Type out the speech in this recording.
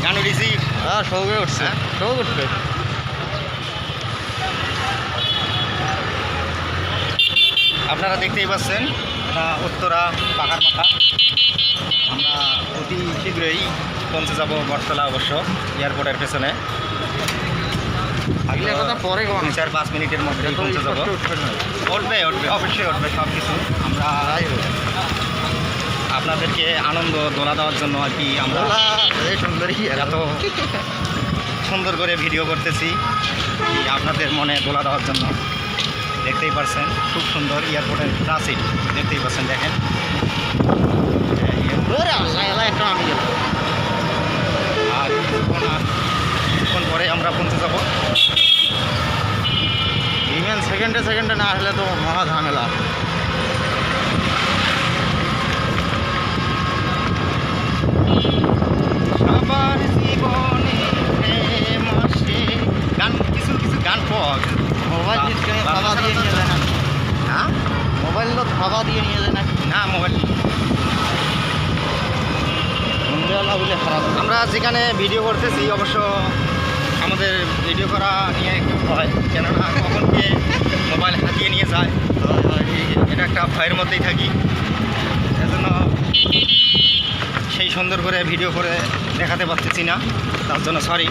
গান উঠেছি। হ্যাঁ সৌকে উঠছে, সৌক উঠবে। আপনারা দেখতেই পাচ্ছেন এটা উত্তরা পাহাড় মাথা। আমরা অতি শীঘ্রই পৌঁছে যাব বটতলা, অবশ্য এয়ারপোর্টের পেছনে। এগুলো কথা পরে কোন 4-5 মিনিটের মধ্যে পৌঁছে যাব। উঠবে উঠবে, অবশ্যই উঠবে সব কিছু। আমরা আপনাদেরকে আনন্দ দোলা দেওয়ার জন্য আর কি আমরা সুন্দরী এত সুন্দর করে ভিডিও করতেছি, আপনাদের মনে দোলা দেওয়ার জন্য। দেখতেই পাচ্ছেন খুব সুন্দর এয়ারপোর্টের ট্রানজিট দেখতেই পাচ্ছেন, দেখেন। একটা আমি গেল আর কিছুক্ষণ পরে আমরা পৌঁছে যাব। ইমেল সেকেন্ডে সেকেন্ডে না আসলে তো মহা ঝামেলা। সবার জীবনে প্রেম আসে, গান কিছু কিছু গান পাওয়া গেছে। মোবাইল ডিসকানে থাবা দিয়ে নিয়ে যায় না? হ্যাঁ, মোবাইল তো থাবা দিয়ে নিয়ে যায় নাকি? না মোবাইল। সন্ধ্যেবেলা বলে খারাপ। আমরা যেখানে ভিডিও করতেছি অবশ্য আমাদের ভিডিও করা নিয়ে একটু ভয়, কেননা কখন কে মোবাইল হাতিয়ে নিয়ে যায়, এটা একটা ভয়ের মধ্যেই থাকি। এজন্য সেই সুন্দর করে ভিডিও করে দেখাতে পারতেছি না, তার জন্য সরি।